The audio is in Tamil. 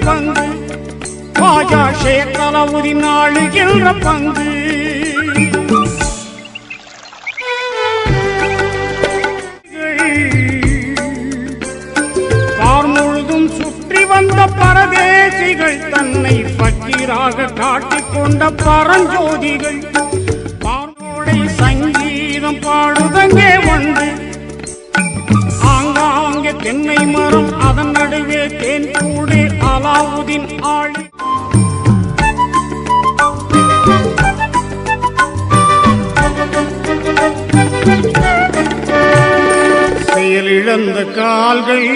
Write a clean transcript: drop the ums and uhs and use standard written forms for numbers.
பங்கு, பாஜா ஷேக் அலாவுதீன் ஆளுகின்ற பங்கு. பார் முழுதும் சுற்றி வந்த பரதேசிகள், தன்னை பக்கீராக காட்டிக்கொண்ட பரஞ்சோதிகள். பார்வோடை சங்கீதம் பாடுதங்கே வந்து, ஆங்காங்கே தென்னை மரம், அதன் நடுவே தேன் கூடு அலாவுதீன் ஆளி. செயலிழந்த கால்கள்